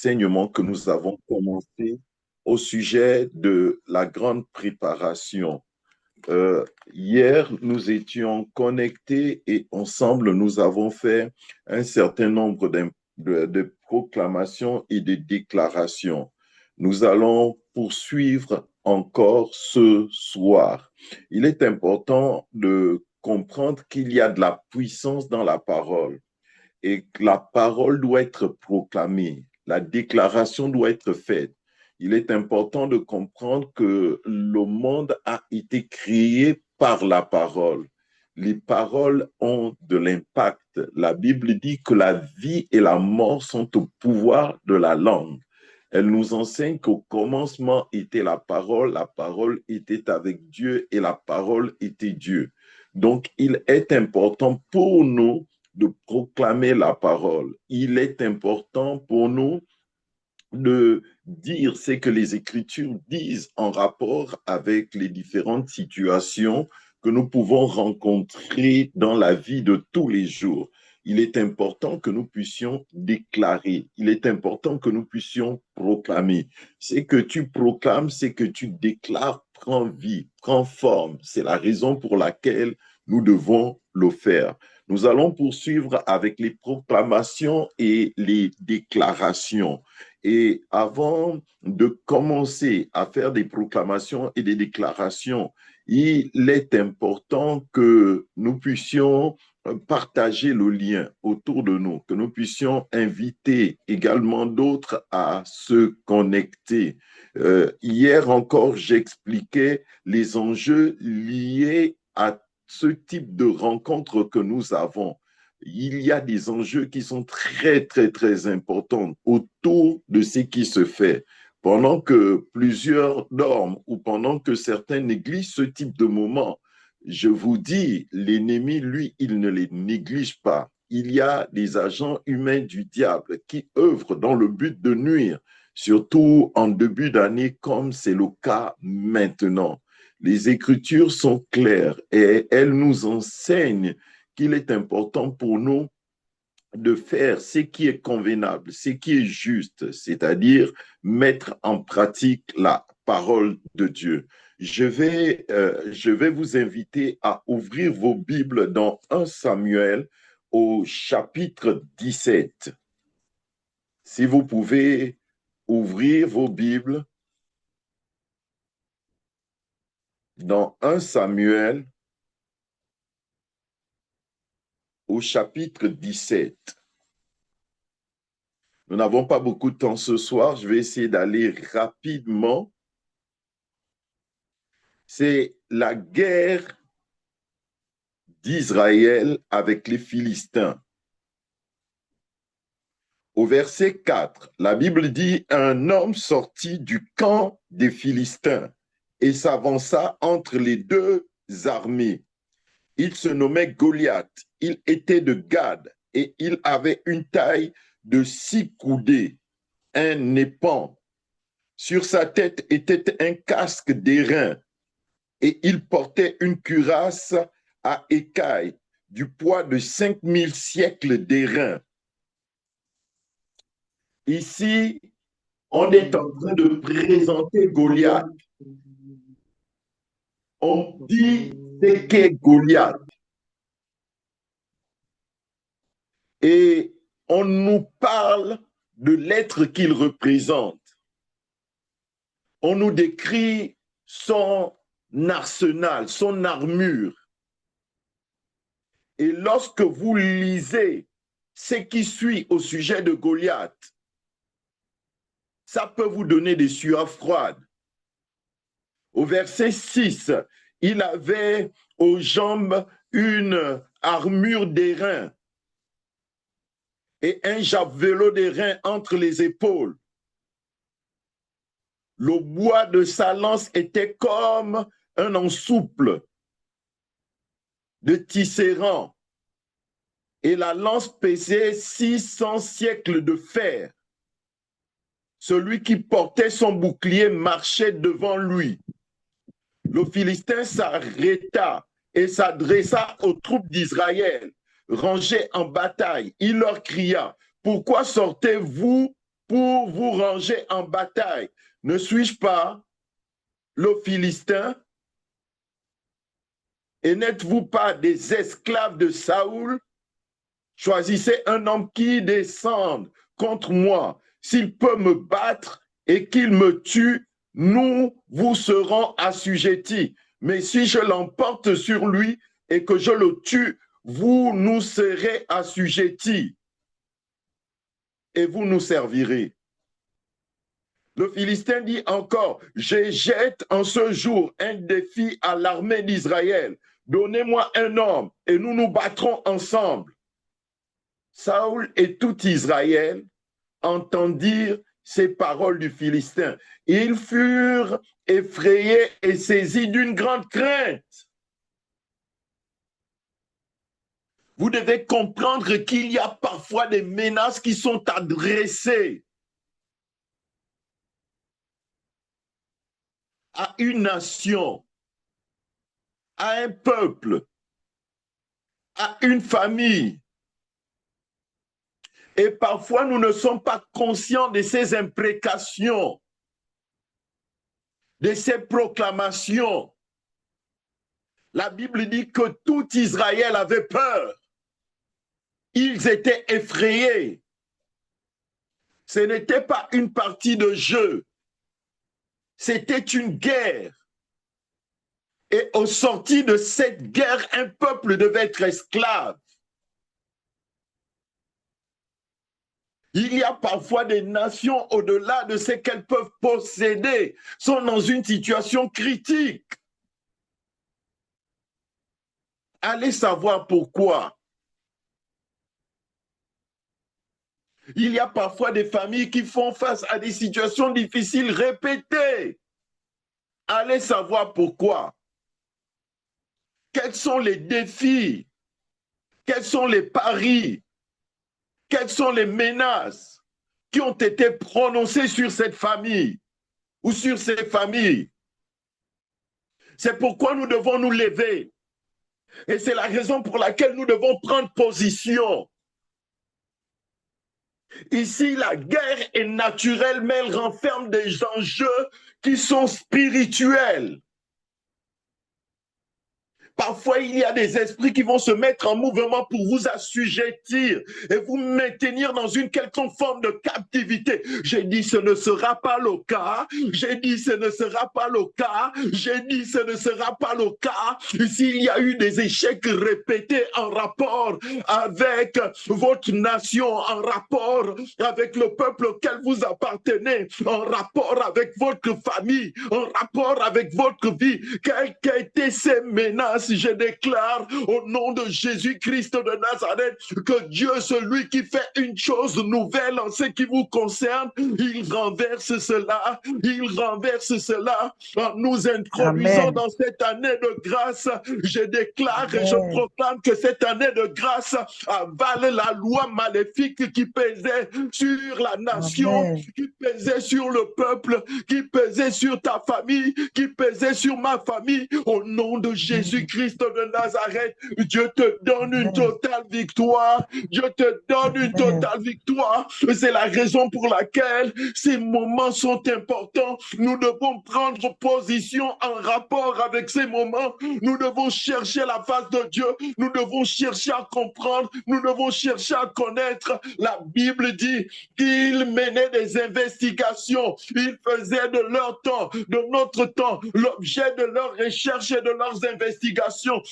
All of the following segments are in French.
enseignement que nous avons commencé au sujet de la grande préparation. Hier, nous étions connectés et ensemble, nous avons fait un certain nombre de proclamations et de déclarations. Nous allons poursuivre encore ce soir. Il est important de comprendre qu'il y a de la puissance dans la parole et que la parole doit être proclamée, la déclaration doit être faite. Il est important de comprendre que le monde a été créé par la parole. Les paroles ont de l'impact. La Bible dit que la vie et la mort sont au pouvoir de la langue. Elle nous enseigne qu'au commencement était la parole était avec Dieu et la parole était Dieu. Donc, il est important pour nous de proclamer la parole. Il est important pour nous de dire ce que les Écritures disent en rapport avec les différentes situations que nous pouvons rencontrer dans la vie de tous les jours. Il est important que nous puissions déclarer, il est important que nous puissions proclamer. Ce que tu proclames, ce que tu déclares prend vie, prend forme. C'est la raison pour laquelle nous devons le faire. Nous allons poursuivre avec les proclamations et les déclarations. Et avant de commencer à faire des proclamations et des déclarations, il est important que nous puissions partager le lien autour de nous, que nous puissions inviter également d'autres à se connecter. Hier encore, j'expliquais les enjeux liés à ce type de rencontre que nous avons. Il y a des enjeux qui sont très, très, très importants autour de ce qui se fait. Pendant que plusieurs dorment ou pendant que certains négligent ce type de moment, je vous dis, l'ennemi, lui, il ne les néglige pas. Il y a des agents humains du diable qui œuvrent dans le but de nuire, surtout en début d'année comme c'est le cas maintenant. Les Écritures sont claires et elles nous enseignent qu'il est important pour nous de faire ce qui est convenable, ce qui est juste, c'est-à-dire mettre en pratique la parole de Dieu. Je vais vous inviter à ouvrir vos Bibles dans 1 Samuel au chapitre 17. Si vous pouvez ouvrir vos Bibles dans 1 Samuel au chapitre 17. Nous n'avons pas beaucoup de temps ce soir. Je vais essayer d'aller rapidement. C'est la guerre d'Israël avec les Philistins. Au verset 4, la Bible dit, un homme sortit du camp des Philistins et s'avança entre les deux armées. Il se nommait Goliath. Il était de Gad et il avait une taille de 6 coudées, un épan. Sur sa tête était un casque d'airain et il portait une cuirasse à écailles du poids de 5000 siècles d'airain. Ici, on est en train de présenter Goliath. On dit ce qu'est Goliath. Et on nous parle de l'être qu'il représente. On nous décrit son arsenal, son armure. Et lorsque vous lisez ce qui suit au sujet de Goliath, ça peut vous donner des sueurs froides. Au verset 6, il avait aux jambes une armure d'airain et un javelot d'airain entre les épaules. Le bois de sa lance était comme un ensouple de tisserand et la lance pesait 600 siècles de fer. Celui qui portait son bouclier marchait devant lui. Le Philistin s'arrêta et s'adressa aux troupes d'Israël, rangées en bataille. Il leur cria, « Pourquoi sortez-vous pour vous ranger en bataille. Ne suis-je pas le Philistin? Et n'êtes-vous pas des esclaves de Saoul? Choisissez un homme qui descende contre moi. S'il peut me battre et qu'il me tue, nous vous serons assujettis. Mais si je l'emporte sur lui et que je le tue, vous nous serez assujettis et vous nous servirez. Le Philistin dit encore, je jette en ce jour un défi à l'armée d'Israël. Donnez-moi un homme et nous nous battrons ensemble. Saoul et tout Israël entendirent ces paroles du Philistin. Ils furent effrayés et saisis d'une grande crainte. Vous devez comprendre qu'il y a parfois des menaces qui sont adressées à une nation, à un peuple, à une famille. Et parfois, nous ne sommes pas conscients de ces imprécations, de ces proclamations. La Bible dit que tout Israël avait peur. Ils étaient effrayés. Ce n'était pas une partie de jeu. C'était une guerre. Et au sorti de cette guerre, un peuple devait être esclave. Il y a parfois des nations, au-delà de ce qu'elles peuvent posséder, sont dans une situation critique. Allez savoir pourquoi. Il y a parfois des familles qui font face à des situations difficiles répétées. Allez savoir pourquoi. Quels sont les défis? Quels sont les paris? Quelles sont les menaces qui ont été prononcées sur cette famille ou sur ces familles? C'est pourquoi nous devons nous lever. Et c'est la raison pour laquelle nous devons prendre position. Ici, la guerre est naturelle, mais elle renferme des enjeux qui sont spirituels. Parfois, il y a des esprits qui vont se mettre en mouvement pour vous assujettir et vous maintenir dans une quelconque forme de captivité. J'ai dit, ce ne sera pas le cas. J'ai dit, ce ne sera pas le cas. J'ai dit, ce ne sera pas le cas. S'il y a eu des échecs répétés en rapport avec votre nation, en rapport avec le peuple auquel vous appartenez, en rapport avec votre famille, en rapport avec votre vie, quelles qu'aient été ces menaces, je déclare au nom de Jésus-Christ de Nazareth que Dieu, celui qui fait une chose nouvelle en ce qui vous concerne, il renverse cela, en nous introduisant Amen. dans cette année de grâce. Je déclare et je Amen. proclame que cette année de grâce avale la loi maléfique qui pesait sur la nation, Amen. qui pesait sur le peuple, qui pesait sur ta famille, qui pesait sur ma famille. Au nom de Jésus-Christ de Nazareth, Dieu te donne une totale victoire. Dieu te donne une totale victoire. C'est la raison pour laquelle ces moments sont importants. Nous devons prendre position en rapport avec ces moments. Nous devons chercher la face de Dieu. Nous devons chercher à comprendre. Nous devons chercher à connaître. La Bible dit qu'ils menaient des investigations. Ils faisaient de leur temps, de notre temps, l'objet de leurs recherches et de leurs investigations.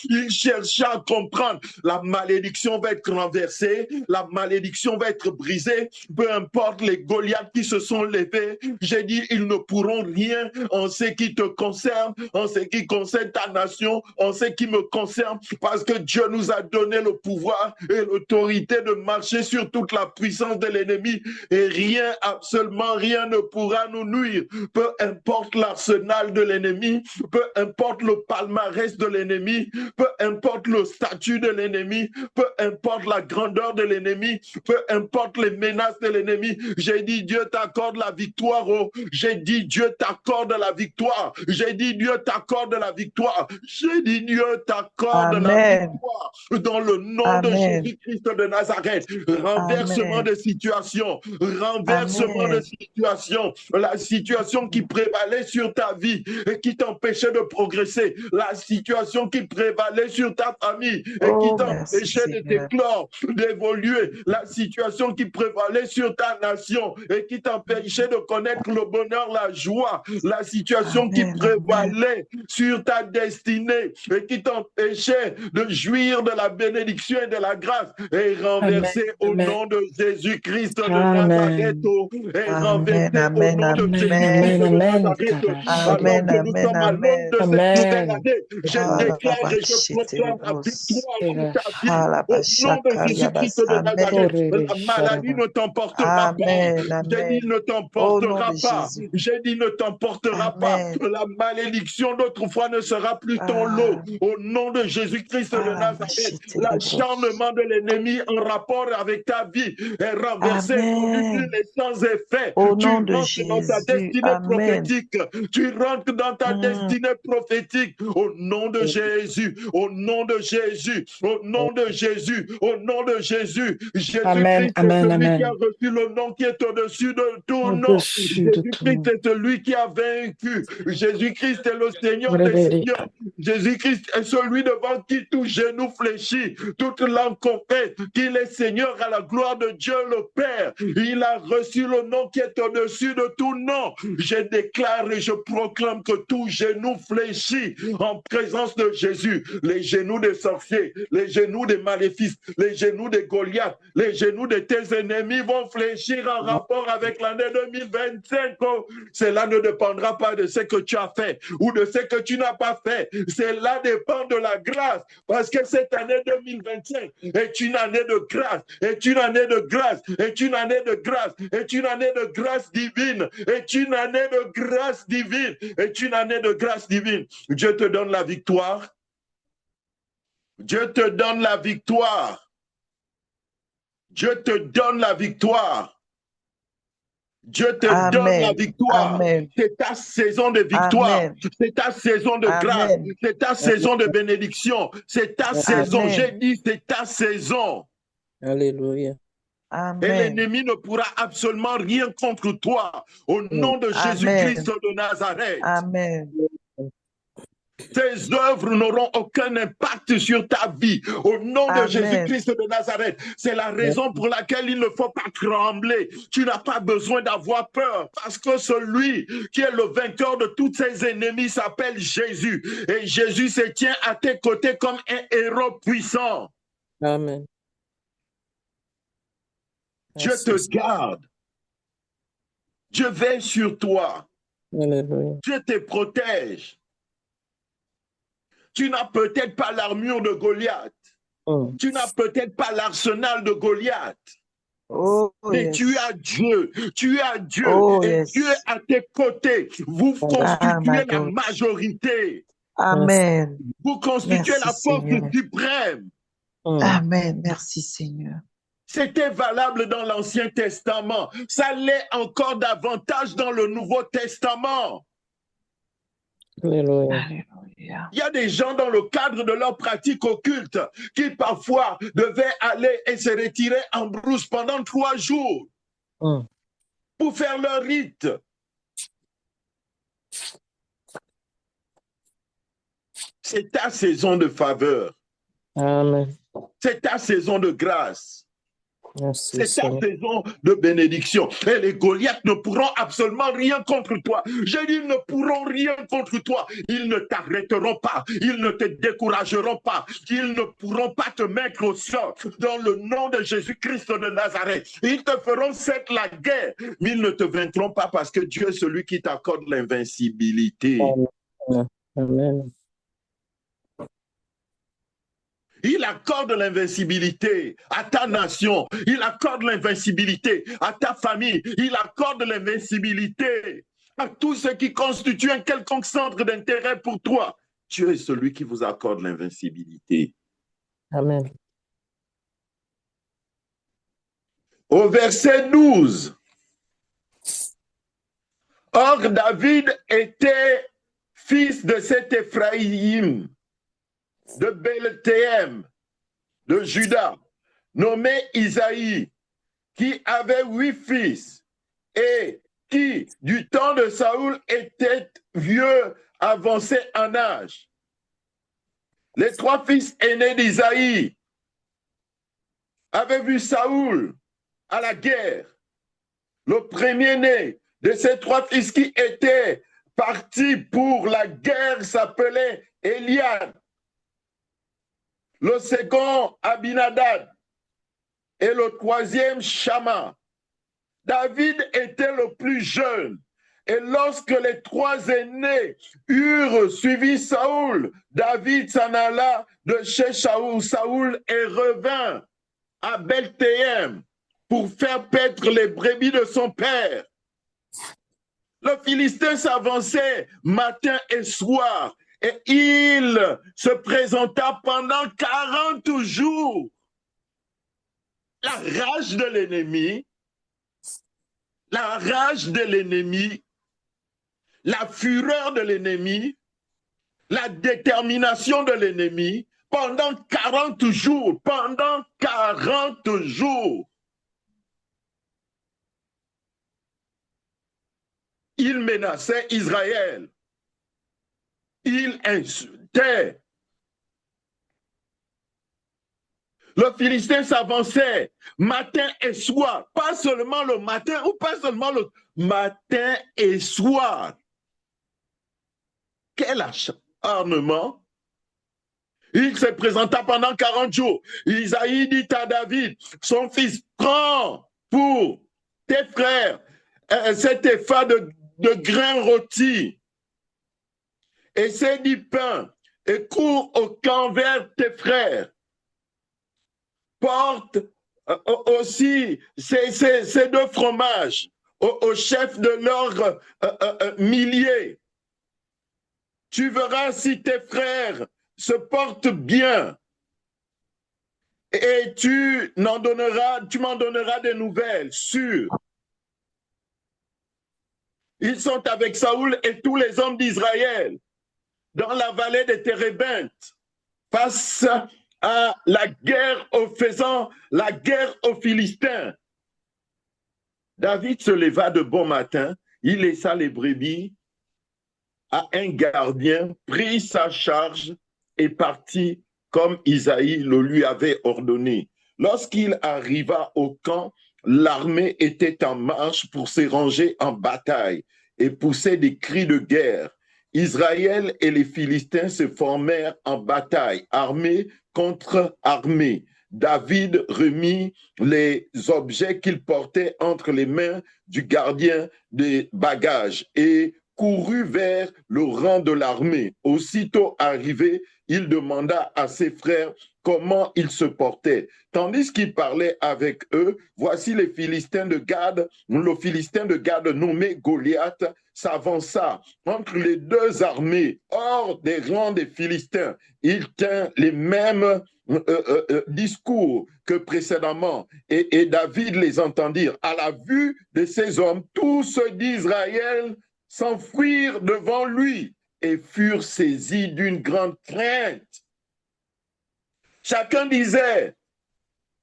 Ils cherchaient à comprendre. La malédiction va être renversée. La malédiction va être brisée. Peu importe les Goliaths qui se sont levés. J'ai dit, ils ne pourront rien en ce qui te concerne, en ce qui concerne ta nation, en ce qui me concerne, parce que Dieu nous a donné le pouvoir et l'autorité de marcher sur toute la puissance de l'ennemi et rien, absolument rien ne pourra nous nuire. Peu importe l'arsenal de l'ennemi, peu importe le palmarès de l'ennemi, l'ennemi, peu importe le statut de l'ennemi, peu importe la grandeur de l'ennemi, peu importe les menaces de l'ennemi. J'ai dit, Dieu t'accorde la victoire. Oh. J'ai dit, Dieu t'accorde la victoire. J'ai dit, Dieu t'accorde la victoire. J'ai dit, Dieu t'accorde la victoire. Dans le nom de Jésus-Christ de Nazareth, renversement de situation, renversement de situation, la situation qui prévalait sur ta vie et qui t'empêchait de progresser, la situation qui prévalait sur ta famille et qui t'empêchait de t'éclore, d'évoluer, la situation qui prévalait sur ta nation et qui t'empêchait de connaître le bonheur, la joie, la situation qui prévalait sur ta destinée et qui t'empêchait de jouir de la bénédiction et de la grâce est renversée au nom de Jésus-Christ de Nazareth, est renversée au nom de Jésus-Christ de Nazareth. Alors que nous sommes à l'aube de cette nouvelle année, je déclare et je proclame la victoire sur ta vie. Au nom de Jésus-Christ de Nazareth, la maladie ne t'emportera pas. J'ai dit ne t'emportera pas. J'ai dit ne t'emportera pas. La malédiction d'autrefois ne sera plus ton lot. Au nom de Jésus-Christ de Nazareth, l'acharnement de l'ennemi en rapport avec ta vie est renversé, nul et sans effet. Tu rentres dans ta destinée prophétique. Tu rentres dans ta destinée prophétique. Au nom de Jésus, au nom de Jésus, au nom de Jésus, au nom de Jésus. Jésus-Christ est celui qui a reçu le nom qui est au-dessus de tout nom. Jésus-Christ est celui qui a vaincu. Jésus-Christ est le Seigneur des Seigneurs. Jésus-Christ est celui devant qui tout genou fléchit, toute langue confesse qu'il est Seigneur à la gloire de Dieu le Père. Il a reçu le nom qui est au-dessus de tout nom. Je déclare et je proclame que tout genou fléchit en présence de Jésus. Les genoux des sorciers, les genoux des maléfices, les genoux des Goliaths, les genoux de tes ennemis vont fléchir en rapport avec l'année 2025. Oh, cela ne dépendra pas de ce que tu as fait ou de ce que tu n'as pas fait. Cela dépend de la grâce, parce que cette année 2025 est une année de grâce, est une année de grâce, est une année de grâce, est une année de grâce divine, est une année de grâce divine, est une année de grâce divine. Dieu te donne la victoire. Dieu te donne la victoire. Dieu te donne la victoire. Dieu te donne la victoire. C'est ta saison de victoire. C'est ta saison de grâce. C'est ta saison de bénédiction. C'est ta saison. J'ai dit, c'est ta saison. Alléluia. Et l'ennemi ne pourra absolument rien contre toi. Au nom de Jésus-Christ de Nazareth. Amen. Tes œuvres n'auront aucun impact sur ta vie. Au nom de Jésus-Christ de Nazareth. C'est la raison pour laquelle il ne faut pas trembler. Tu n'as pas besoin d'avoir peur, parce que celui qui est le vainqueur de tous ses ennemis s'appelle Jésus. Et Jésus se tient à tes côtés comme un héros puissant. Amen. Dieu te garde. Dieu veille sur toi. Alléluia. Dieu te protège. Tu n'as peut-être pas l'armure de Goliath. Tu n'as peut-être pas l'arsenal de Goliath. Mais tu as Dieu. Tu as Dieu. Et Dieu est à tes côtés. Vous constituez la majorité. Amen. Vous constituez la force suprême. Amen. Merci, Seigneur. C'était valable dans l'Ancien Testament. Ça l'est encore davantage dans le Nouveau Testament. Alléluia. Il y a des gens dans le cadre de leur pratique occulte qui parfois devaient aller et se retirer en brousse pendant 3 jours pour faire leur rite. C'est ta saison de faveur. Amen. C'est ta saison de grâce. Merci, c'est ta saison de bénédiction. Et les Goliaths ne pourront absolument rien contre toi. Je dis, ils ne pourront rien contre toi. Ils ne t'arrêteront pas. Ils ne te décourageront pas. Ils ne pourront pas te mettre au sol. Dans le nom de Jésus-Christ de Nazareth. Ils te feront cette la guerre. Mais ils ne te vaincront pas parce que Dieu est celui qui t'accorde l'invincibilité. Amen. Il accorde l'invincibilité à ta nation. Il accorde l'invincibilité à ta famille. Il accorde l'invincibilité à tout ce qui constitue un quelconque centre d'intérêt pour toi. Dieu est celui qui vous accorde l'invincibilité. Amen. Au verset 12, or David était fils de cet Éphraïm, de Bethléem, de Juda, nommé Isaïe, qui avait 8 fils et qui, du temps de Saoul, était vieux, avancé en âge. Les 3 fils aînés d'Isaïe avaient vu Saoul à la guerre. Le premier-né de ces 3 fils qui étaient partis pour la guerre s'appelait Eliab. Le second, Abinadab. Et le troisième, Shama. David était le plus jeune. Et lorsque les 3 aînés eurent suivi Saoul, David s'en alla de chez Saoul et revint à Bethléem pour faire paître les brebis de son père. Le Philistin s'avançait matin et soir et il se présenta pendant 40 jours. La rage de l'ennemi, la fureur de l'ennemi, la détermination de l'ennemi, pendant 40 jours, il menaçait Israël, il insultait. Le Philistin s'avançait matin et soir, pas seulement le matin ou pas seulement le matin et soir. Quel acharnement! Il se présenta pendant 40 jours. Isaïe dit à David, son fils, prends pour tes frères cet épha de grains rôtis et ces 10 pains et cours au camp vers tes frères. Porte aussi ces 2 fromages au chef de leurs milliers. Tu verras si tes frères se portent bien et tu m'en donneras des nouvelles sûres. Ils sont avec Saoul et tous les hommes d'Israël dans la vallée des Térébintes face à la guerre aux Philistins. David se leva de bon matin, il laissa les brebis à un gardien, prit sa charge et partit comme Isaïe le lui avait ordonné. Lorsqu'il arriva au camp, l'armée était en marche pour se ranger en bataille et poussait des cris de guerre. Israël et les Philistins se formèrent en bataille, armée contre armée. David remit les objets qu'il portait entre les mains du gardien des bagages et courut vers le rang de l'armée. Aussitôt arrivé, il demanda à ses frères comment ils se portaient. Tandis qu'il parlait avec eux, voici le Philistin de Gad nommé Goliath s'avança entre les 2 armées hors des rangs des Philistins. Il tint les mêmes discours que précédemment et David les entendit. À la vue de ces hommes, tous ceux d'Israël s'enfuirent devant lui et furent saisis d'une grande crainte. Chacun disait,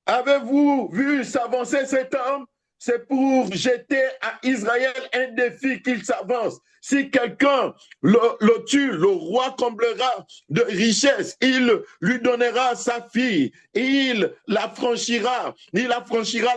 avez-vous vu s'avancer cet homme? C'est pour jeter à Israël un défi qu'il s'avance. Si quelqu'un le tue, le roi comblera de richesses. Il lui donnera sa fille. Il affranchira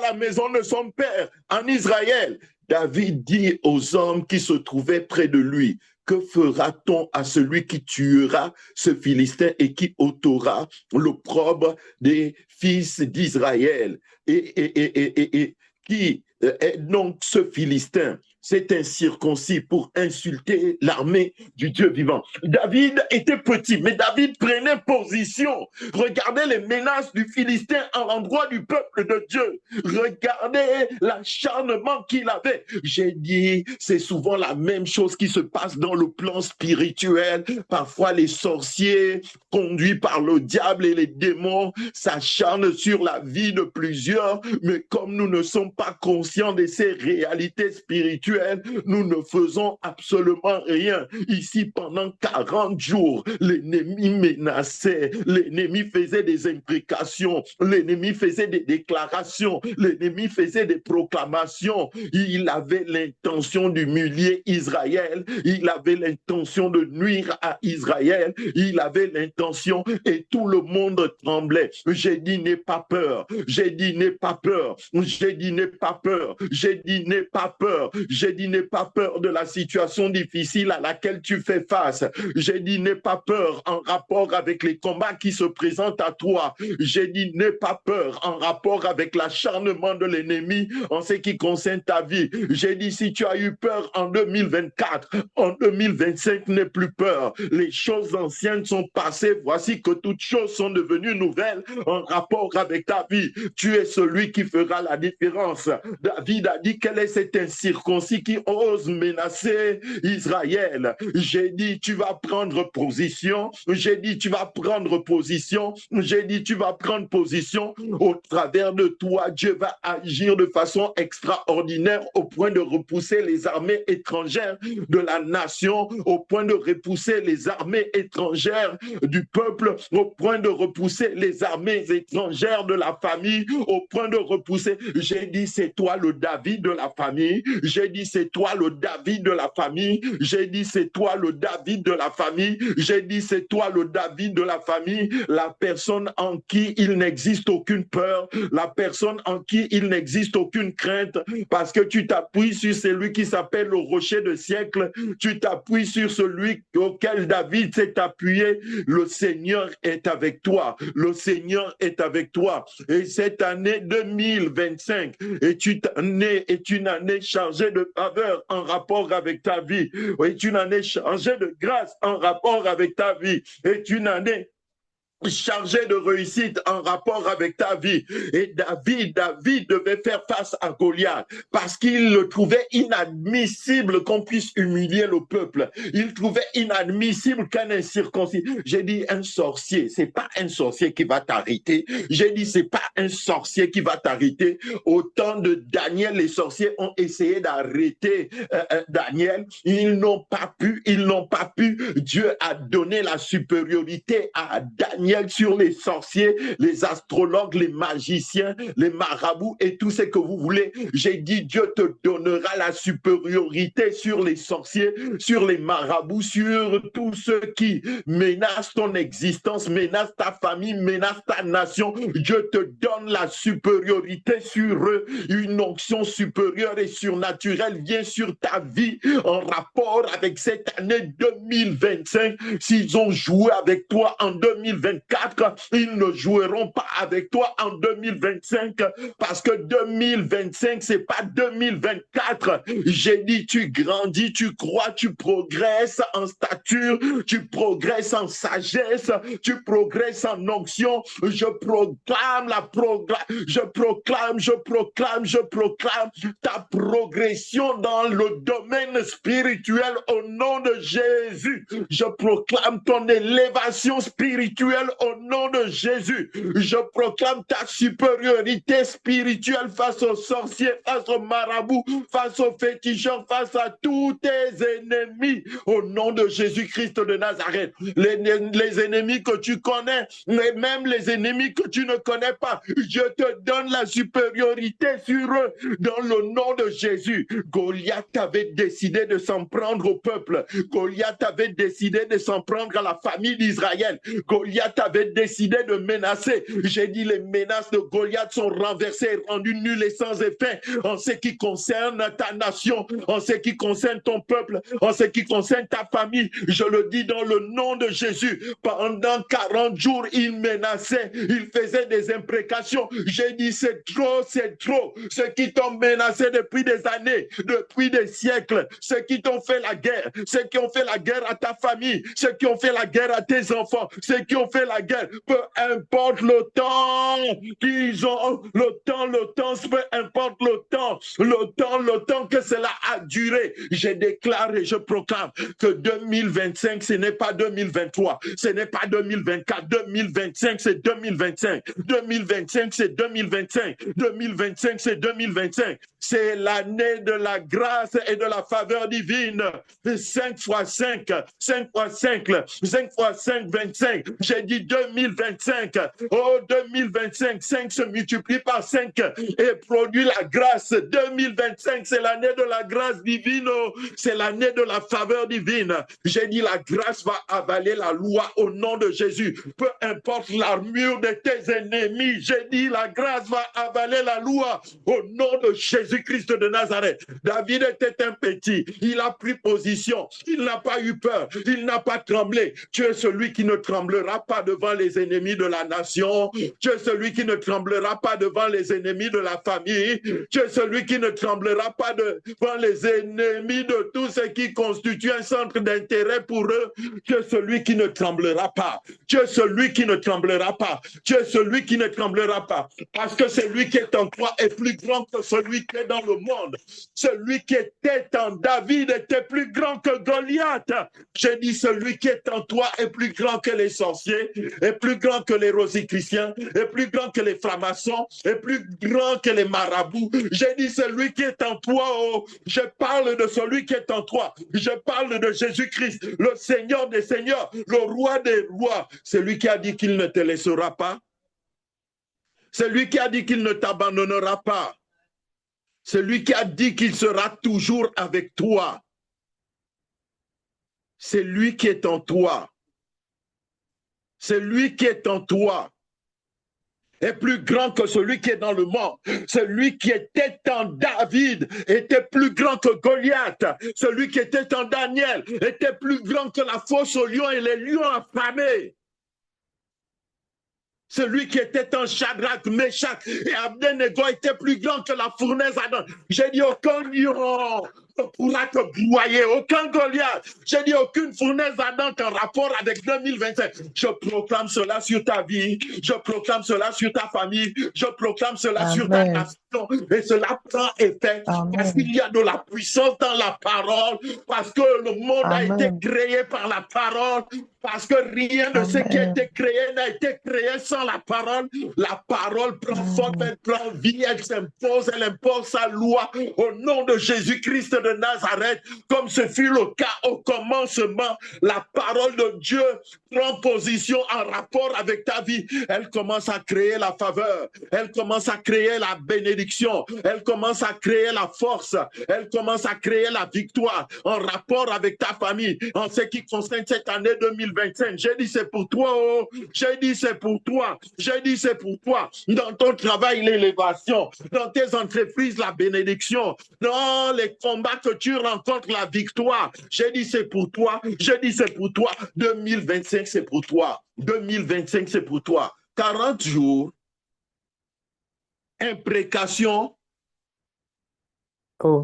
la maison de son père en Israël. David dit aux hommes qui se trouvaient près de lui, que fera-t-on à celui qui tuera ce Philistin et qui ôtera l'opprobre des fils d'Israël? Et qui est donc ce Philistin? s'est incirconcis pour insulter l'armée du Dieu vivant. David était petit, mais David prenait position. Regardez les menaces du Philistin à l'endroit du peuple de Dieu. Regardez l'acharnement qu'il avait. J'ai dit, c'est souvent la même chose qui se passe dans le plan spirituel. Parfois, les sorciers conduits par le diable et les démons s'acharnent sur la vie de plusieurs, mais comme nous ne sommes pas conscients de ces réalités spirituelles, nous ne faisons absolument rien. Ici, pendant 40 jours, l'ennemi menaçait, l'ennemi faisait des imprécations, l'ennemi faisait des déclarations, l'ennemi faisait des proclamations. Il avait l'intention d'humilier Israël, il avait l'intention de nuire à Israël, il avait l'intention et tout le monde tremblait. J'ai dit, n'aie pas peur, j'ai dit, n'aie pas peur, j'ai dit, n'aie pas peur, j'ai dit, n'aie pas peur, j'ai dit, n'aie pas peur de la situation difficile à laquelle tu fais face. J'ai dit, n'aie pas peur en rapport avec les combats qui se présentent à toi. J'ai dit, n'aie pas peur en rapport avec l'acharnement de l'ennemi en ce qui concerne ta vie. J'ai dit, si tu as eu peur en 2024, en 2025, n'aie plus peur. Les choses anciennes sont passées. Voici que toutes choses sont devenues nouvelles en rapport avec ta vie. Tu es celui qui fera la différence. David a dit, quel est cet incirconcis qui ose menacer Israël? J'ai dit, tu vas prendre position. J'ai dit, tu vas prendre position. J'ai dit, tu vas prendre position. Au travers de toi, Dieu va agir de façon extraordinaire au point de repousser les armées étrangères de la nation, au point de repousser les armées étrangères du peuple, au point de repousser les armées étrangères de la famille, au point de repousser. J'ai dit, c'est toi le David de la famille. J'ai dit, c'est toi le David de la famille. J'ai dit, c'est toi le David de la famille. J'ai dit, c'est toi le David de la famille, la personne en qui il n'existe aucune peur, la personne en qui il n'existe aucune crainte, parce que tu t'appuies sur celui qui s'appelle le rocher de siècle, tu t'appuies sur celui auquel David s'est appuyé. Le Seigneur est avec toi, le Seigneur est avec toi. Et cette année 2025 est une année chargée de faveur en rapport avec ta vie, est une année chargée de grâce en rapport avec ta vie, est une année chargé de réussite en rapport avec ta vie. Et David devait faire face à Goliath parce qu'il le trouvait inadmissible qu'on puisse humilier le peuple. Il trouvait inadmissible qu'un incirconcis. J'ai dit, un sorcier, c'est pas un sorcier qui va t'arrêter. J'ai dit, c'est pas un sorcier qui va t'arrêter. Au temps de Daniel, les sorciers ont essayé d'arrêter Daniel. Ils n'ont pas pu. Dieu a donné la supériorité à Daniel sur les sorciers, les astrologues, les magiciens, les marabouts et tout ce que vous voulez. J'ai dit, Dieu te donnera la supériorité sur les sorciers, sur les marabouts, sur tous ceux qui menacent ton existence, menacent ta famille, menacent ta nation. Dieu te donne la supériorité sur eux. Une onction supérieure et surnaturelle vient sur ta vie en rapport avec cette année 2025. S'ils ont joué avec toi en 2024, ils ne joueront pas avec toi en 2025 parce que 2025, c'est pas 2024. J'ai dit, tu grandis, tu crois, tu progresses en stature, tu progresses en sagesse, tu progresses en onction. Je proclame ta progression dans le domaine spirituel au nom de Jésus. Je proclame ton élévation spirituelle au nom de Jésus. Je proclame ta supériorité spirituelle face aux sorciers, face aux marabouts, face aux féticheurs, face à tous tes ennemis au nom de Jésus-Christ de Nazareth. Les ennemis que tu connais, mais même les ennemis que tu ne connais pas, je te donne la supériorité sur eux dans le nom de Jésus. Goliath avait décidé de s'en prendre au peuple. Goliath avait décidé de s'en prendre à la famille d'Israël. Goliath avait décidé de menacer. J'ai dit, les menaces de Goliath sont renversées, rendues nulles et sans effet en ce qui concerne ta nation, en ce qui concerne ton peuple, en ce qui concerne ta famille. Je le dis dans le nom de Jésus. Pendant 40 jours, il menaçait, il faisait des imprécations. J'ai dit, c'est trop, c'est trop. Ceux qui t'ont menacé depuis des années, depuis des siècles, ceux qui t'ont fait la guerre, ceux qui ont fait la guerre à ta famille, ceux qui ont fait la guerre à tes enfants, ceux qui ont fait la guerre, peu importe le temps qu'ils ont, le temps, peu importe le temps que cela a duré. Je déclare et je proclame que 2025, ce n'est pas 2023, ce n'est pas 2024, 2025, c'est 2025, 2025, c'est 2025, 2025, c'est 2025. C'est l'année de la grâce et de la faveur divine. 5 fois 5, 5 fois 5, 5 fois 5, 25. J'ai dit 2025. Oh, 2025, 5 se multiplie par 5 et produit la grâce. 2025, c'est l'année de la grâce divine. Oh, c'est l'année de la faveur divine. J'ai dit la grâce va avaler la loi au nom de Jésus. Peu importe l'armure de tes ennemis. J'ai dit la grâce va avaler la loi au nom de Jésus-Christ de Nazareth. David était un petit. Il a pris position. Il n'a pas eu peur. Il n'a pas tremblé. Tu es celui qui ne tremblera pas devant les ennemis de la nation. Tu es celui qui ne tremblera pas devant les ennemis de la famille. Tu es celui qui ne tremblera pas devant les ennemis de tout ce qui constitue un centre d'intérêt pour eux. Tu es celui qui ne tremblera pas. Tu es celui qui ne tremblera pas. Tu es celui qui ne tremblera pas. Parce que celui qui est en toi est plus grand que celui qui est dans le monde. Celui qui était en David était plus grand que Goliath. J'ai dit, celui qui est en toi est plus grand que les sorciers, est plus grand que les rosicruciens, est plus grand que les francs-maçons, est plus grand que les marabouts. J'ai dit, celui qui est en toi, oh, je parle de celui qui est en toi. Je parle de Jésus-Christ, le Seigneur des Seigneurs, le Roi des Rois. Celui qui a dit qu'il ne te laissera pas. Celui qui a dit qu'il ne t'abandonnera pas. Celui qui a dit qu'il sera toujours avec toi. C'est lui qui est en toi. C'est lui qui est en toi. Est plus grand que celui qui est dans le monde. Celui qui était en David était plus grand que Goliath. Celui qui était en Daniel était plus grand que la fosse aux lions et les lions affamés. Celui qui était en Shadrach, Meshach et Abednego était plus grand que la fournaise Adam. J'ai dit aucun lion pourra te broyer, aucun Goliath. J'ai dit aucune fournaise Adam en rapport avec 2025. Je proclame cela sur ta vie, je proclame cela sur ta famille, je proclame cela sur ta nation. Et cela prend effet parce qu'il y a de la puissance dans la parole, parce que le monde a été créé par la parole, parce que rien de ce qui a été créé n'a été créé sans la parole. La parole prend forme, elle prend vie, elle s'impose, elle impose sa loi au nom de Jésus-Christ de Nazareth, comme ce fut le cas au commencement. La parole de Dieu prend position en rapport avec ta vie. Elle commence à créer la faveur, elle commence à créer la bénédiction, elle commence à créer la force, elle commence à créer la victoire en rapport avec ta famille, en ce qui concerne cette année 2025. J'ai dit c'est pour toi, oh. J'ai dit c'est pour toi, j'ai dit c'est pour toi. Dans ton travail, l'élévation, dans tes entreprises, la bénédiction, dans les combats que tu rencontres, la victoire. J'ai dit c'est pour toi, j'ai dit c'est pour toi. 2025 c'est pour toi, 2025 c'est pour toi. 40 jours, imprécation. Oh.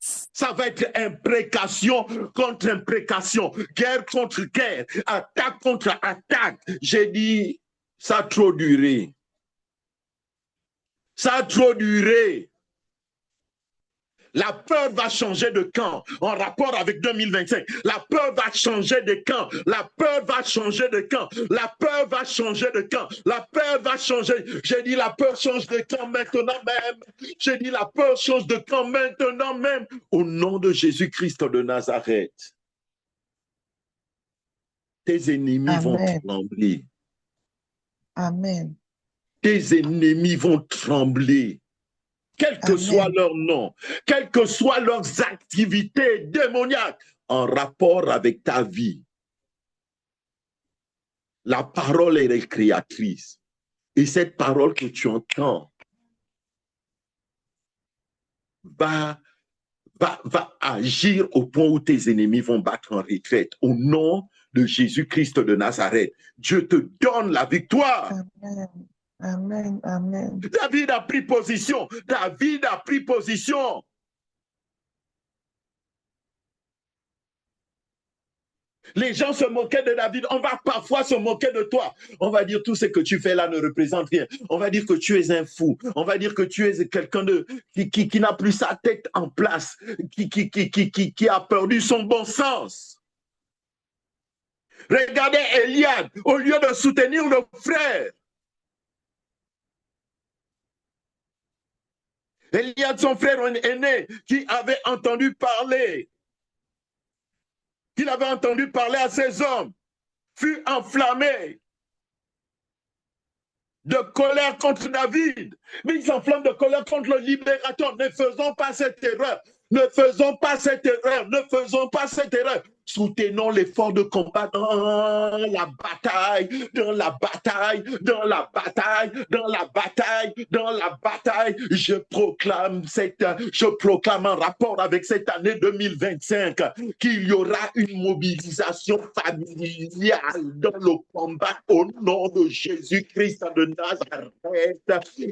Ça va être imprécation contre imprécation, guerre contre guerre, attaque contre attaque. J'ai dit, ça a trop duré. Ça a trop duré. La peur va changer de camp en rapport avec 2025. La peur va changer de camp. La peur va changer de camp. La peur va changer de camp. La peur va changer. J'ai dit la peur change de camp maintenant même. J'ai dit la peur change de camp maintenant même. Au nom de Jésus-Christ de Nazareth. Tes ennemis vont trembler. Amen. Tes ennemis vont trembler. Quel que soit leur nom, quelles que soient leurs activités démoniaques en rapport avec ta vie. La parole est créatrice. Et cette parole que tu entends va agir au point où tes ennemis vont battre en retraite. Au nom de Jésus-Christ de Nazareth, Dieu te donne la victoire. Amen. Amen. Amen. David a pris position. David a pris position. Les gens se moquaient de David. On va parfois se moquer de toi. On va dire tout ce que tu fais là ne représente rien. On va dire que tu es un fou. On va dire que tu es quelqu'un qui n'a plus sa tête en place, qui a perdu son bon sens. Regardez Eliab, au lieu de soutenir le frère. Eliab, son frère aîné, qui avait entendu parler, qu'il avait entendu parler à ses hommes, fut enflammé de colère contre David. Mais il s'enflamme de colère contre le libérateur. Ne faisons pas cette erreur. Ne faisons pas cette erreur. Ne faisons pas cette erreur. Soutenons l'effort de combat dans la bataille, dans la bataille, dans la bataille, dans la bataille, dans la bataille. Je proclame en rapport avec cette année 2025 qu'il y aura une mobilisation familiale dans le combat au nom de Jésus-Christ de Nazareth.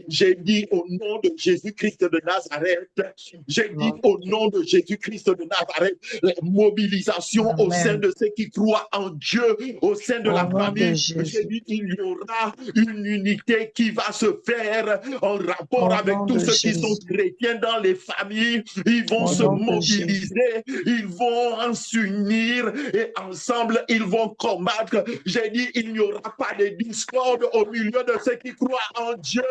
J'ai dit au nom de Jésus-Christ de Nazareth. J'ai dit au nom de Jésus-Christ de Nazareth. La mobilisation au sein de ceux qui croient en Dieu, au sein de la famille. J'ai dit qu'il y aura une unité qui va se faire en rapport avec tous ceux qui sont chrétiens dans les familles. Ils vont se mobiliser, ils vont s'unir et ensemble ils vont combattre. J'ai dit il n'y aura pas de discorde au milieu de ceux qui croient en Dieu,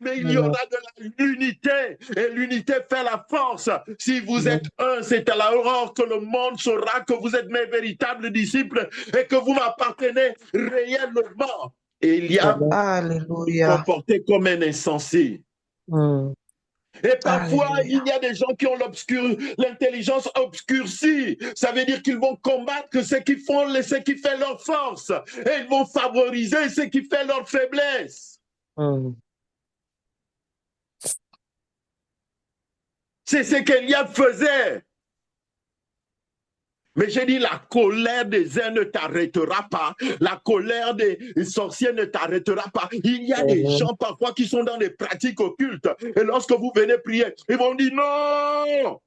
mais il y aura de l'unité et l'unité fait la force. Si vous êtes un, c'est alors que le monde saura que vous êtes mes véritables disciples et que vous m'appartenez réellement. Et il y a comporté comme un insensé. Et parfois, il y a des gens qui ont l'intelligence obscurcie. Ça veut dire qu'ils vont combattre ce qui fait leur force. Et ils vont favoriser ce qui fait leur faiblesse. C'est ce qu'Eliab faisait. Mais j'ai dit, la colère des uns ne t'arrêtera pas. La colère des sorciers ne t'arrêtera pas. Il y a des gens parfois qui sont dans des pratiques occultes. Et lorsque vous venez prier, ils vont dire non.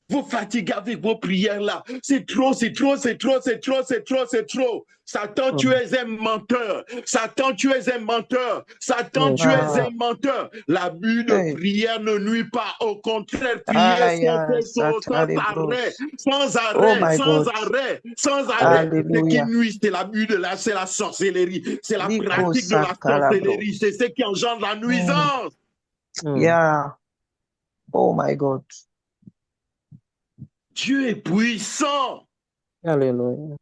Vous fatiguez avec vos prières là. C'est trop, c'est trop, c'est trop, c'est trop, c'est trop, c'est trop. Satan, tu es un menteur. Satan, tu es un menteur. Satan, tu es un menteur. L'abus de prière ne nuit pas. Au contraire, prier sans arrêt, sans arrêt, sans arrêt, sans arrêt. Ce qui nuit, c'est l'abus de c'est la sorcellerie. C'est la pratique de la sorcellerie. C'est ce qui engendre la nuisance. Yeah. Oh my God. Dieu est puissant. Alléluia.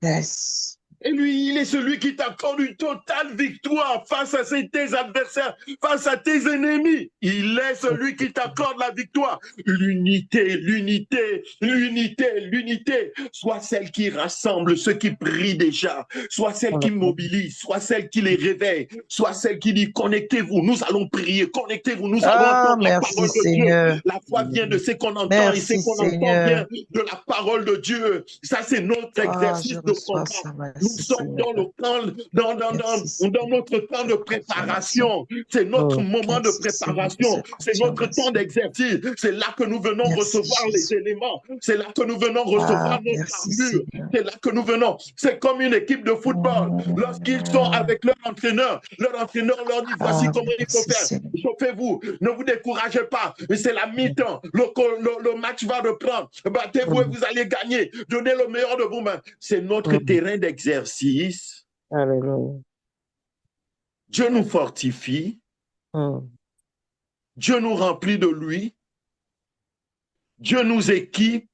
Yes. Et lui, il est celui qui t'accorde une totale victoire face à tes adversaires, face à tes ennemis. Il est celui qui t'accorde la victoire. L'unité, l'unité, l'unité, l'unité. Soit celle qui rassemble ceux qui prient déjà, soit celle qui mobilise, soit celle qui les réveille, soit celle qui dit connectez-vous, nous allons prier, connectez-vous, nous allons entendre la parole de Dieu. La foi vient de ce qu'on entend et ce qu'on entend vient de la parole de Dieu. Ça, c'est notre exercice de combat. Nous sommes dans le temps, dans notre temps de préparation. C'est notre moment de préparation. C'est notre temps d'exercice. C'est là que nous venons recevoir les éléments. C'est là que nous venons recevoir notre armure. C'est là que nous venons. C'est comme une équipe de football. Lorsqu'ils sont avec leur entraîneur leur dit voici comment il faut faire. Chauffez-vous. Ne vous découragez pas. Mais c'est la mi-temps. Le match va reprendre. Battez-vous et vous allez gagner. Donnez le meilleur de vous-même. C'est notre terrain d'exercice. Alléluia. Dieu nous fortifie. Dieu nous remplit de lui. Dieu nous équipe.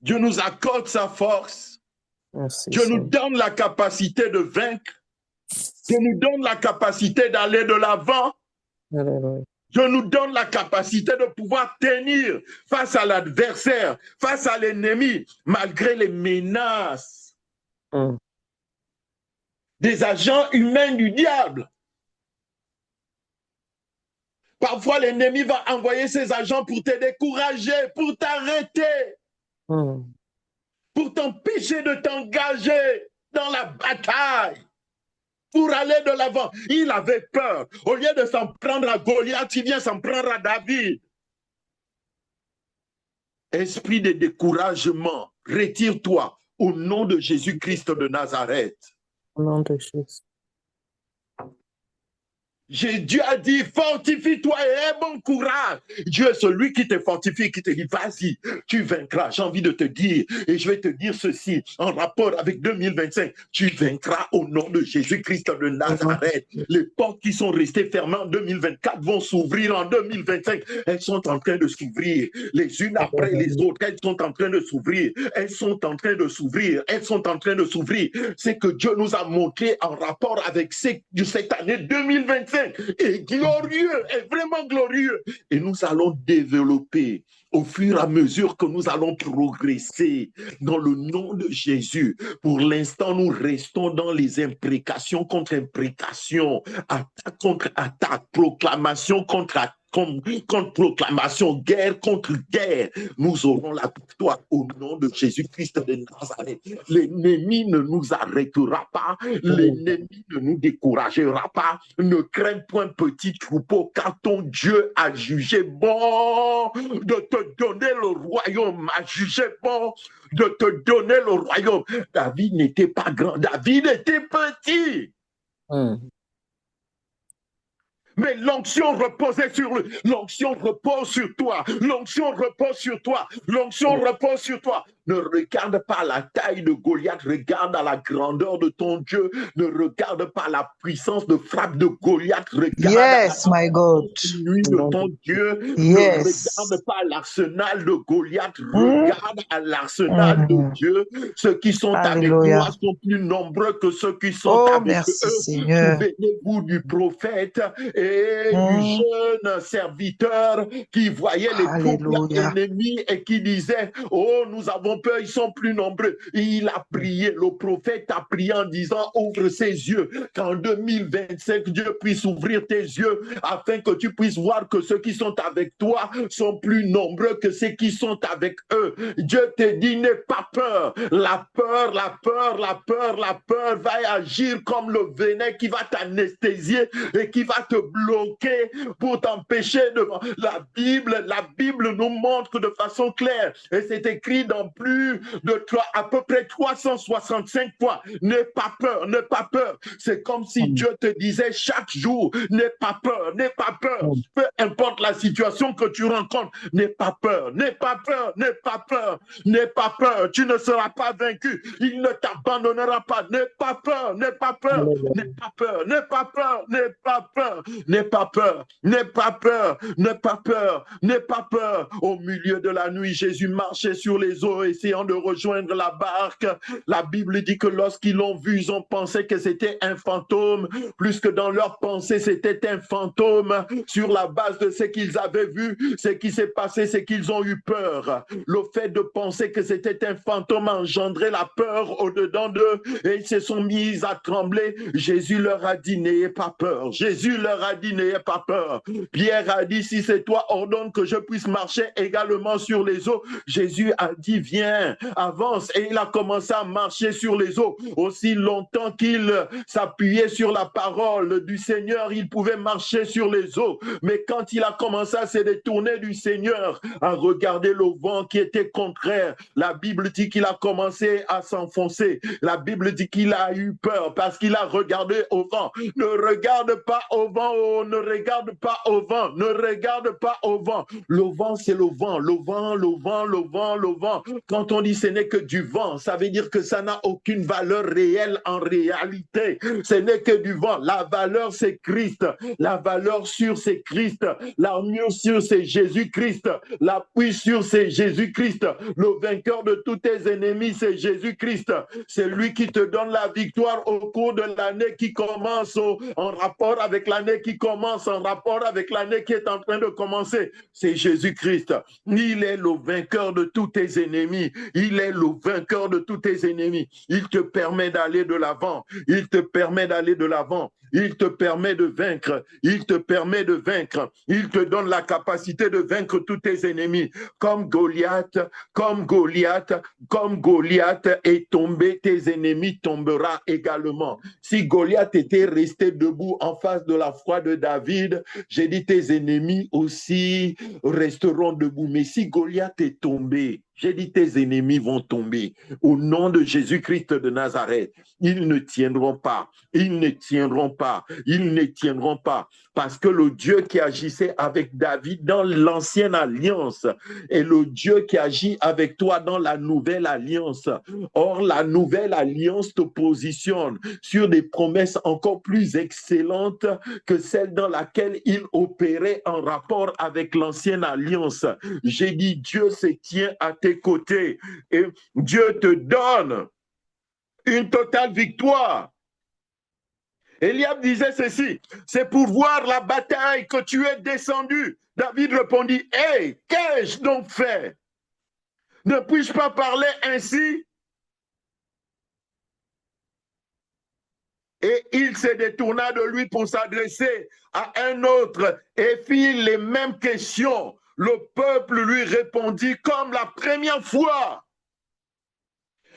Dieu nous accorde sa force. Merci, Dieu nous Seigneur. donne la capacité de vaincre. Dieu nous donne la capacité d'aller de l'avant. Alléluia. Dieu nous donne la capacité de pouvoir tenir face à l'adversaire, face à l'ennemi, malgré les menaces. Des agents humains du diable. Parfois, l'ennemi va envoyer ses agents pour te décourager, pour t'arrêter, pour t'empêcher de t'engager dans la bataille, pour aller de l'avant. Il avait peur. Au lieu de s'en prendre à Goliath, il vient s'en prendre à David. Esprit de découragement, retire-toi au nom de Jésus-Christ de Nazareth. Au nom de Jésus. Dieu a dit, fortifie-toi et aie bon courage. Dieu est celui qui te fortifie, qui te dit, vas-y, tu vaincras. J'ai envie de te dire, et je vais te dire ceci, en rapport avec 2025, tu vaincras au nom de Jésus-Christ de Nazareth. Les portes qui sont restées fermées en 2024 vont s'ouvrir en 2025. Elles sont en train de s'ouvrir, les unes après les autres. Elles sont en train de s'ouvrir. Elles sont en train de s'ouvrir. Elles sont en train de s'ouvrir. C'est que Dieu nous a montré en rapport avec cette année 2025. Est glorieux, est vraiment glorieux. Et nous allons développer au fur et à mesure que nous allons progresser dans le nom de Jésus. Pour l'instant, nous restons dans les imprécations contre imprécations, attaque contre attaque, proclamation contre proclamation, guerre contre guerre. Nous aurons la victoire au nom de Jésus-Christ de Nazareth. L'ennemi ne nous arrêtera pas, l'ennemi ne nous découragera pas. Ne crains point, petit troupeau, car ton Dieu a jugé bon de te donner le royaume, a jugé bon de te donner le royaume. David n'était pas grand, David était petit. Mais l'onction reposait sur lui. L'onction repose sur toi. L'onction repose sur toi. L'onction repose sur toi. Ne regarde pas la taille de Goliath, regarde à la grandeur de ton Dieu. Ne regarde pas la puissance de frappe de Goliath, regarde à la nuit de ton Dieu. Ne regarde pas l'arsenal de Goliath, regarde à l'arsenal de Dieu. Ceux qui sont avec moi sont plus nombreux que ceux qui sont avec eux. Souvenez-vous du prophète et du jeune serviteur qui voyait les troupes ennemies et qui disait, oh, nous avons peur, ils sont plus nombreux. Et il a prié, le prophète a prié en disant, ouvre ses yeux, qu'en 2025, Dieu puisse ouvrir tes yeux afin que tu puisses voir que ceux qui sont avec toi sont plus nombreux que ceux qui sont avec eux. Dieu te dit, n'aie pas peur. La peur va agir comme le venin qui va t'anesthésier et qui va te bloquer pour t'empêcher de... La Bible nous montre de façon claire, et c'est écrit dans plus de à peu près 365 fois, n'aie pas peur, n'aie pas peur. C'est comme si Dieu te disait chaque jour, n'aie pas peur, n'aie pas peur. Peu importe la situation que tu rencontres, n'aie pas peur, n'aie pas peur, n'aie pas peur, n'aie pas peur. Tu ne seras pas vaincu. Il ne t'abandonnera pas. N'aie pas peur, n'aie pas peur, n'aie pas peur, n'aie pas peur, n'aie pas peur, n'aie pas peur, n'aie pas peur, n'aie pas peur, n'aie pas peur. Au milieu de la nuit, Jésus marchait sur les eaux, essayant de rejoindre la barque. La Bible dit que lorsqu'ils l'ont vu, ils ont pensé que c'était un fantôme. Plus que dans leur pensée, c'était un fantôme. Sur la base de ce qu'ils avaient vu, ce qui s'est passé, c'est qu'ils ont eu peur. Le fait de penser que c'était un fantôme a engendré la peur au-dedans d'eux et ils se sont mis à trembler. Jésus leur a dit, n'ayez pas peur. Jésus leur a dit, n'ayez pas peur. Pierre a dit, si c'est toi, ordonne que je puisse marcher également sur les eaux. Jésus a dit, viens, avance. Et il a commencé à marcher sur les eaux. Aussi longtemps qu'il s'appuyait sur la parole du Seigneur, il pouvait marcher sur les eaux. Mais quand il a commencé à se détourner du Seigneur, à regarder le vent qui était contraire, la Bible dit qu'il a commencé à s'enfoncer. La Bible dit qu'il a eu peur parce qu'il a regardé au vent. Ne regarde pas au vent, oh, ne regarde pas au vent, ne regarde pas au vent. Le vent, c'est le vent, le vent, le vent, le vent, le vent. Quand on dit ce n'est que du vent, ça veut dire que ça n'a aucune valeur réelle en réalité. Ce n'est que du vent. La valeur, c'est Christ. La valeur sûre, c'est Christ. L'armure sûre, c'est Jésus-Christ. L'appui sûr, c'est Jésus-Christ. Le vainqueur de tous tes ennemis, c'est Jésus-Christ. C'est lui qui te donne la victoire au cours de l'année qui commence, en rapport avec l'année qui qui commence en rapport avec l'année qui est en train de commencer, c'est Jésus-Christ. Il est le vainqueur de tous tes ennemis. Il est le vainqueur de tous tes ennemis. Il te permet d'aller de l'avant. Il te permet d'aller de l'avant. Il te permet de vaincre. Il te permet de vaincre. Il te donne la capacité de vaincre tous tes ennemis. Comme Goliath est tombé, tes ennemis tomberont également. Si Goliath était resté debout en face de la foi de David, j'ai dit tes ennemis aussi resteront debout. Mais si Goliath est tombé, j'ai dit tes ennemis vont tomber. Au nom de Jésus-Christ de Nazareth, ils ne tiendront pas. Ils ne tiendront pas. Ils ne tiendront pas. Parce que le Dieu qui agissait avec David dans l'ancienne alliance est le Dieu qui agit avec toi dans la nouvelle alliance. Or, la nouvelle alliance te positionne sur des promesses encore plus excellentes que celles dans laquelle il opérait en rapport avec l'ancienne alliance. J'ai dit, Dieu se tient à tes côtés et Dieu te donne une totale victoire. Eliab disait ceci, c'est pour voir la bataille que tu es descendu. David répondit, hey, qu'ai-je donc fait? Ne puis-je pas parler ainsi? Et il se détourna de lui pour s'adresser à un autre et fit les mêmes questions. Le peuple lui répondit comme la première fois.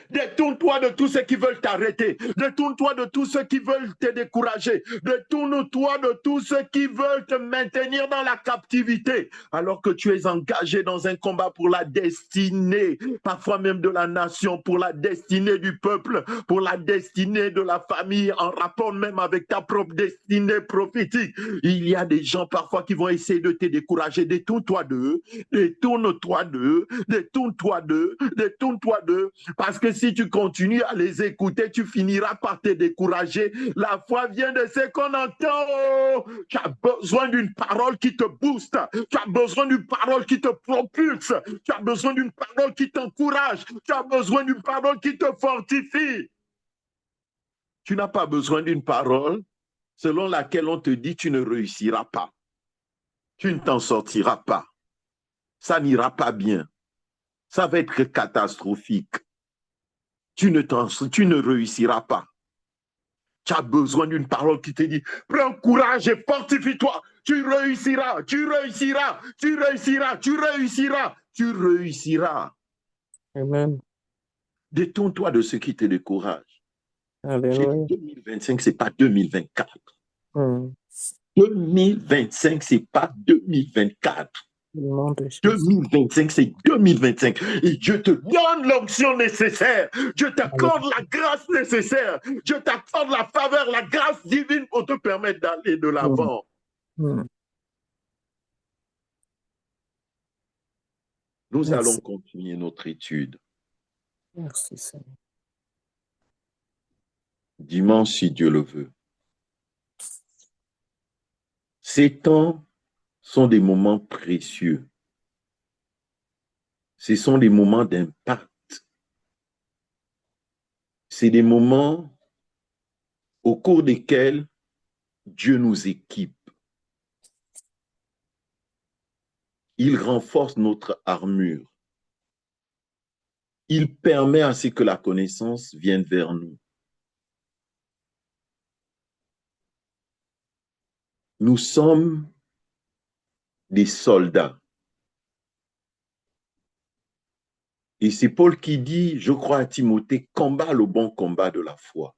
Détourne-toi de tous ceux qui veulent t'arrêter. Détourne-toi de tous ceux qui veulent te décourager. Détourne-toi de tous ceux qui veulent te maintenir dans la captivité. Alors que tu es engagé dans un combat pour la destinée, parfois même de la nation, pour la destinée du peuple, pour la destinée de la famille, en rapport même avec ta propre destinée prophétique. Il y a des gens parfois qui vont essayer de te décourager. Détourne-toi d'eux. Détourne-toi d'eux. Détourne-toi d'eux. Détourne-toi d'eux. Parce que si tu continues à les écouter, tu finiras par te décourager. La foi vient de ce qu'on entend. Tu as besoin d'une parole qui te booste. Tu as besoin d'une parole qui te propulse. Tu as besoin d'une parole qui t'encourage. Tu as besoin d'une parole qui te fortifie. Tu n'as pas besoin d'une parole selon laquelle on te dit tu ne réussiras pas. Tu ne t'en sortiras pas. Ça n'ira pas bien. Ça va être catastrophique. Tu ne réussiras pas. Tu as besoin d'une parole qui te dit, prends courage et fortifie-toi. Tu réussiras, tu réussiras, tu réussiras, tu réussiras, tu réussiras. Amen. Détourne-toi de ce qui te décourage. Alléluia. 2025, ce n'est pas 2024. 嗯， 2025, ce n'est pas 2024. 2025, c'est 2025. Et Dieu te donne l'onction nécessaire. Dieu t'accorde la grâce nécessaire. Dieu t'accorde la faveur, la grâce divine pour te permettre d'aller de l'avant. Nous allons continuer notre étude. Merci, Seigneur. Dimanche, si Dieu le veut. Ces temps sont des moments précieux. Ce sont des moments d'impact. C'est des moments au cours desquels Dieu nous équipe. Il renforce notre armure. Il permet à ce que la connaissance vienne vers nous. Nous sommes des soldats. Et c'est Paul qui dit, je crois à Timothée, combat le bon combat de la foi.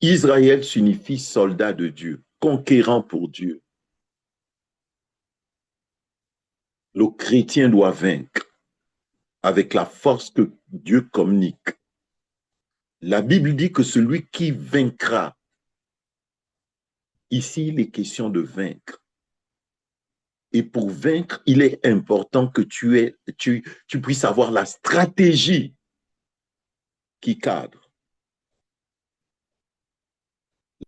Israël signifie soldat de Dieu, conquérant pour Dieu. Le chrétien doit vaincre avec la force que Dieu communique. La Bible dit que celui qui vaincra, ici il est question de vaincre. Et pour vaincre, il est important que tu puisses avoir la stratégie qui cadre.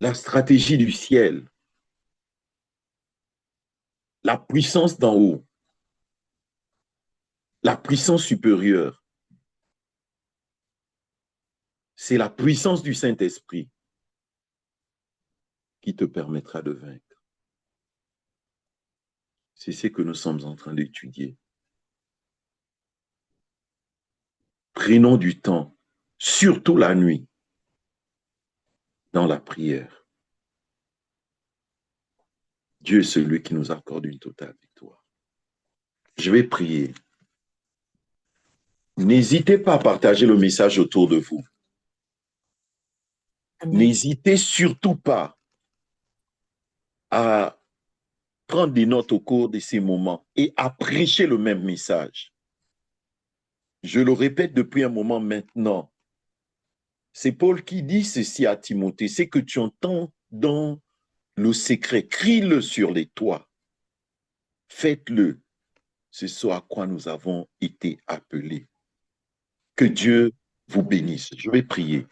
La stratégie du ciel. La puissance d'en haut. La puissance supérieure. C'est la puissance du Saint-Esprit. qui te permettra de vaincre. C'est ce que nous sommes en train d'étudier. Prenons du temps, surtout la nuit, dans la prière. Dieu est celui qui nous accorde une totale victoire. Je vais prier. N'hésitez pas à partager le message autour de vous. N'hésitez surtout pas à prendre des notes au cours de ces moments et à prêcher le même message. Je le répète depuis un moment maintenant. C'est Paul qui dit ceci à Timothée, c'est que tu entends dans le secret, crie-le sur les toits. Faites-le. C'est ce à quoi nous avons été appelés. Que Dieu vous bénisse. Je vais prier.